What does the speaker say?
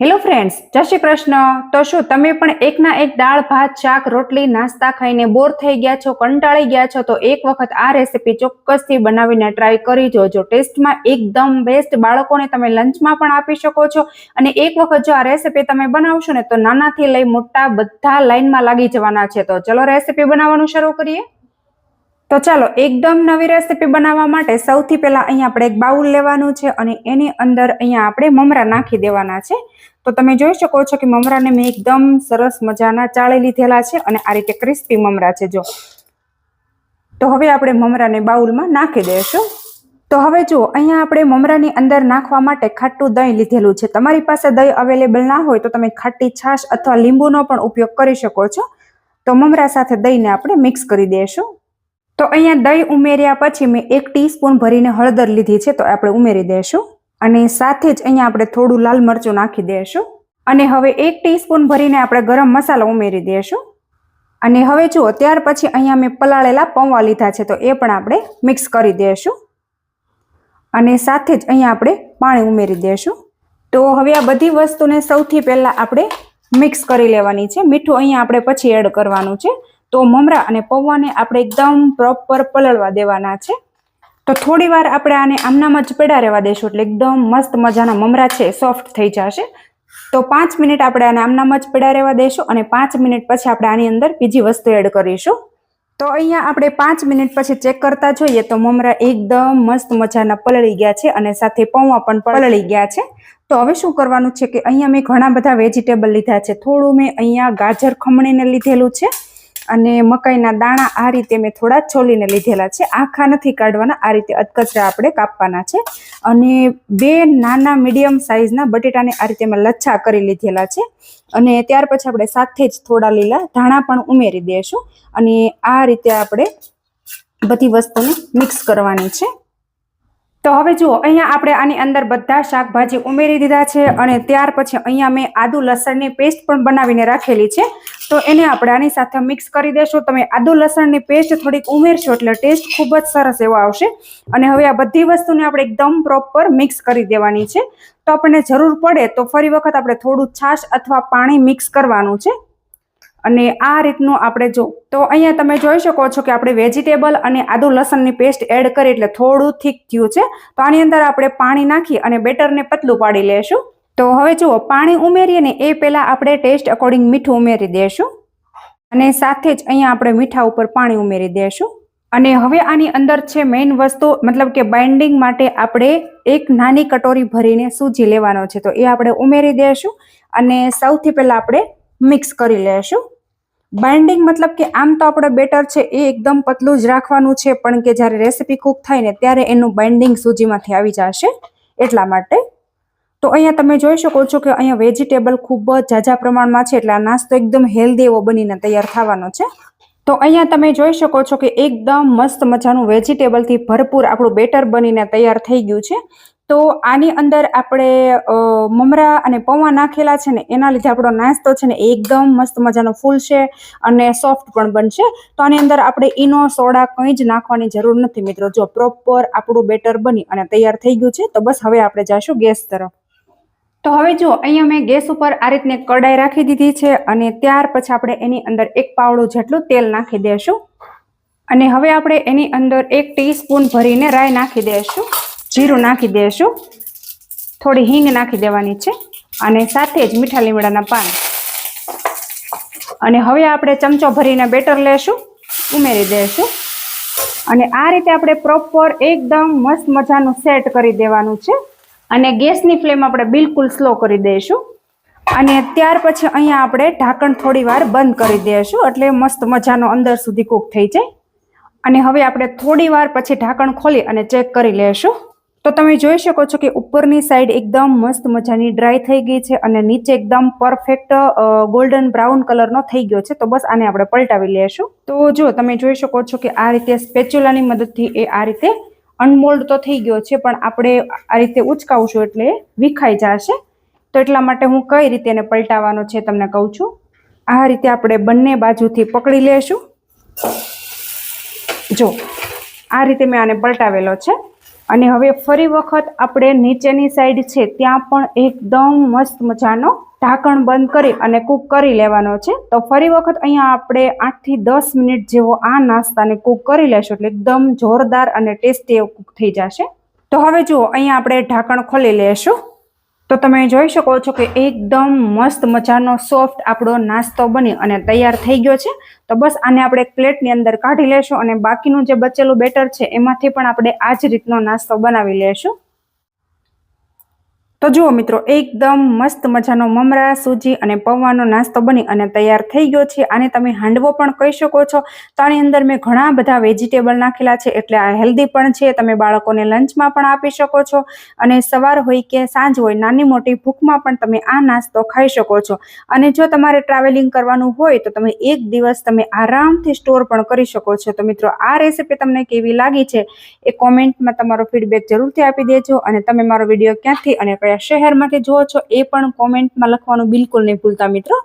Hello friends, જય શ્રી કૃષ્ણ। તો શું તમે પણ એકના એક દાળ ભાત શાક રોટલી નાસ્તા ખાઈને બોર થઈ ગયા છો, કંટાળી ગયા છો? તો એક વખત આ રેસીપી ચોક્કસથી બનાવીને ટ્રાય કરી જોજો। ટેસ્ટમાં એકદમ બેસ્ટ, બાળકોને તમે લંચમાં પણ આપી શકો છો। અને એક વખત જો આ રેસીપી તમે બનાવશો ને તો નાનાથી લઈ મોટા બધા લાઈનમાં લાગી જવાના છે। તો ચલો રેસીપી બનાવવાનું શરૂ કરીએ। તો ચાલો એકદમ નવી રેસીપી બનાવવા માટે સૌથી પહેલા અહીંયા આપણે એક બાઉલ લેવાનું છે અને એની અંદર અહીંયા આપણે મમરા નાખી દેવાના છે। તો તમે જોઈ શકો છો કે મમરાને મેં એકદમ સરસ મજાના ચાળી લીધેલા છે અને આ રીતે ક્રિસ્પી મમરા છે જો। તો હવે આપણે મમરાને બાઉલમાં નાખી દઈશું। તો હવે જુઓ, અહીંયા આપણે મમરાની અંદર નાખવા માટે ખાટું દહીં લીધેલું છે। તમારી પાસે દહીં અવેલેબલ ના હોય તો તમે ખાટી છાશ અથવા લીંબુનો પણ ઉપયોગ કરી શકો છો। તો મમરા સાથે દહીંને આપણે મિક્સ કરી દઈશું। તો અહીંયા દહીં ઉમેર્યા પછી મેં 1 ટીસ્પૂન ભરીને હળદર લીધી છે, તો આપણે ઉમેરી દઈશું। અને સાથે જ અહીંયા આપણે થોડું લાલ મરચું નાખી દઈશું। અને હવે 1 ટીસ્પૂન ભરીને આપણે ગરમ મસાલો ઉમેરી દઈશું। અને હવે જુઓ, ત્યાર પછી અહીંયા મેં પલાળેલા પૌવા લીધા છે, તો એ પણ આપણે મિક્સ કરી દઈશું। અને સાથે જ અહીંયા આપણે પાણી ઉમેરી દઈશું। તો હવે આ બધી વસ્તુને સૌથી પહેલા આપણે મિક્સ કરી લેવાની છે। મીઠું અહીંયા આપણે પછી એડ કરવાનું છે। તો મમરા અને પૌવાને આપણે એકદમ પ્રોપર પલળવા દેવાના છે। તો થોડી વાર આપણે આને આમનામ જ પડ્યા રહેવા દઈશું, એટલે એકદમ મસ્ત મજાના મમરા છે સોફ્ટ થઈ જશે। તો 5 મિનિટ આપણે આને આમનામ જ પડ્યા રહેવા દઈશું અને 5 મિનિટ પછી આપણે આની અંદર બીજી વસ્તુ એડ કરીશું। તો અહીંયા આપણે 5 મિનિટ પછી ચેક કરતા જોઈએ તો મમરા એકદમ મસ્ત મજાના પલળી ગયા છે અને સાથે પૌવા પણ પલળી ગયા છે। તો હવે શું કરવાનું છે કે અહીંયા મેં ઘણા બધા વેજીટેબલ લીધા છે। થોડું મેં અહીંયા ગાજર ખમણીને લીધેલું છે અને મકાઈના દાણા આ રીતે મેં થોડા છોલીને લીધેલા છે। આખા નથી કાઢવાના, આ રીતે અધકચરા આપણે કાપવાના છે। અને 2 નાના મીડિયમ સાઇઝના બટેટાને આ રીતે મેં લચ્છા કરી લીધેલા છે। અને ત્યાર પછી આપણે સાથે જ થોડા લીલા ધાણા પણ ઉમેરી દઈશું અને આ રીતે આપણે બધી વસ્તુને મિક્સ કરવાની છે। તો હવે જુઓ, અહીંયા આપણે આની અંદર બધા શાકભાજી ઉમેરી દીધા છે અને ત્યાર પછી અહીંયા મેં આદુ લસણની પેસ્ટ પણ બનાવીને રાખેલી છે। તો એને આપણે આની સાથે મિક્સ કરી દેશું। તમે આદુ લસણની પેસ્ટ થોડીક ઉમેરશો એટલે ટેસ્ટ ખૂબ જ સરસ એવો આવશે। અને હવે આ બધી વસ્તુને આપણે એકદમ પ્રોપર મિક્સ કરી દેવાની છે। તો આપણને જરૂર પડે તો ફરી વખત આપણે થોડું છાશ અથવા પાણી મિક્સ કરવાનું છે। અને આ રીતનું આપણે જો, તો અહીંયા તમે જોઈ શકો છો કે આપણે વેજીટેબલ અને આદુ લસણની પેસ્ટ એડ કરી એટલે થોડું થીક થયું છે। તો આની અંદર આપણે પાણી નાખી અને બેટરને પતલું પાડી લેશું। તો હવે જુઓ, પાણી ઉમેરીએ ને એ પહેલા આપણે ટેસ્ટ અકોર્ડિંગ મીઠું ઉમેરી દઈશું અને સાથે જ અહીંયા આપણે મીઠા ઉપર પાણી ઉમેરી દઈશું। અને હવે આની અંદર છે મેઇન વસ્તુ, મતલબ કે બાઇન્ડિંગ માટે આપણે એક નાની કટોરી ભરીને સૂજી લેવાનો છે, તો એ આપણે ઉમેરી દઈશું અને સૌથી પહેલા આપણે મિક્સ કરી લેશું। બાઇન્ડિંગ મતલબ કે આમ તો આપણે બેટર છે એ એકદમ પતલું જ રાખવાનું છે, પણ કે જ્યારે રેસીપી કુક થાય ને ત્યારે એનું બાઇન્ડિંગ સૂજીમાંથી આવી જશે એટલા માટે। તો અહીંયા તમે જોઈ શકો છો કે અહીંયા વેજીટેબલ ખૂબ જ ઝાઝા પ્રમાણમાં છે, એટલે આ નાસ્તો એકદમ હેલ્ધી એવો બનીને તૈયાર થવાનો છે। તો અહીંયા તમે જોઈ શકો છો કે એકદમ મસ્ત મજાનું વેજીટેબલથી ભરપૂર આપણું બેટર બનીને તૈયાર થઈ ગયું છે। તો આની અંદર આપણે મમરા અને પૌવા નાખેલા છે ને એના લીધે આપણો નાસ્તો છે ને એકદમ મસ્ત મજાનો ફૂલશે અને સોફ્ટ પણ બનશે। તો આની અંદર આપણે ઈનો સોડા કંઈ જ નાખવાની જરૂર નથી મિત્રો। જો પ્રોપર આપણું બેટર બની અને તૈયાર થઈ ગયું છે, તો બસ હવે આપણે જઈશું ગેસ તરફ। તો હવે જો, અહીંયા મેં ગેસ ઉપર આ રીતની કડાઈ રાખી દીધી છે અને ત્યાર પછી આપણે એની અંદર 1 પાવડું જેટલું તેલ નાખી દઈશું। અને હવે આપણે એની અંદર 1 ટીસ્પૂન ભરીને રાઈ નાખી દઈશું, જીરું નાખી દઈશું, થોડી હિંગ નાખી દેવાની છે અને સાથે જ મીઠા લીમડાના પાન। અને હવે આપણે ચમચો ભરીને બેટર લેશું, ઉમેરી દઈશું અને આ રીતે આપણે પ્રોપર એકદમ મસ્ત મજાનું સેટ કરી દેવાનું છે। અને ગેસની ફ્લેમ આપણે બિલકુલ સ્લો કરી દઈશું અને ત્યાર પછી અહીંયા આપણે ઢાંકણ થોડી વાર બંધ કરી દઈશું, એટલે મસ્ત મજાનો અંદર સુધી કૂક થઈ જાય। અને હવે આપણે થોડી વાર પછી ઢાંકણ ખોલી અને ચેક કરી લેશું। તો તમે જોઈ શકો છો કે ઉપરની સાઈડ એકદમ મસ્ત મજાની ડ્રાય થઈ ગઈ છે અને નીચે એકદમ પરફેક્ટ ગોલ્ડન બ્રાઉન કલરનો થઈ ગયો છે। તો બસ આને આપણે પલટાવી લેશું। તો જો તમે જોઈ શકો છો કે આ રીતે સ્પેચ્યુલાની મદદથી એ આ રીતે અનમોલ્ડ તો થઈ ગયો છે, પણ આપણે આ રીતે ઉચકાવશું એટલે વિખાઈ જશે। તો એટલા માટે હું કઈ રીતે એને પલટાવવાનો છે તમને કહું છું। આ રીતે આપણે બંને બાજુથી પકડી લેશું। જો આ રીતે મેં આને પલટાવેલો છે અને હવે ફરી વખત આપણે નીચેની સાઈડ છે ત્યાં પણ એકદમ મસ્ત મજાનો ઢાંકણ બંધ કરી અને કૂક કરી લેવાનો છે. તો ફરી વખત અહીંયા આપણે 8 થી 10 મિનિટ જેવો આ નાસ્તાને કૂક કરી લેશું એટલે એકદમ જોરદાર અને ટેસ્ટી એવું કૂક થઈ જશે. તો હવે જુઓ અહીંયા આપણે ઢાંકણ ખોલી લેશું. તો તમે જોઈ શકો છો કે એકદમ મસ્ત મજાનો સોફ્ટ આપણો નાસ્તો બની અને તૈયાર થઈ ગયો છે. તો બસ આને આપણે એક પ્લેટની અંદર કાઢી લેશું અને બાકીનું જે બચેલું બેટર છે એમાંથી પણ આપણે આ જ રીતનો નાસ્તો બનાવી લેશું. તો જુઓ મિત્રો એકદમ મસ્ત મજાનો મમરા, સૂજી અને પૌવાનો નાસ્તો બની અને તૈયાર થઈ ગયો છે. આને તમે હાંડવો પણ કહી શકો છો. તો આની અંદર મેં ઘણા બધા વેજીટેબલ નાખેલા છે એટલે આ હેલ્ધી પણ છે. તમે બાળકોને લંચમાં પણ આપી શકો છો અને સવાર હોય કે સાંજ હોય નાની મોટી ભૂખમાં પણ તમે આ નાસ્તો ખાઈ શકો છો. અને જો તમારે ટ્રાવેલિંગ કરવાનું હોય તો તમે એક દિવસ તમે આરામથી સ્ટોર પણ કરી શકો છો. તો મિત્રો આ રેસીપી તમને કેવી લાગી છે એ કોમેન્ટમાં તમારો ફીડબેક જરૂરથી આપી દેજો અને તમે મારો વિડીયો ક્યાંથી અને કયા શહેરમાંથી જુઓ છો એ પણ કોમેન્ટમાં લખવાનું બિલકુલ નહીં ભૂલતા મિત્રો.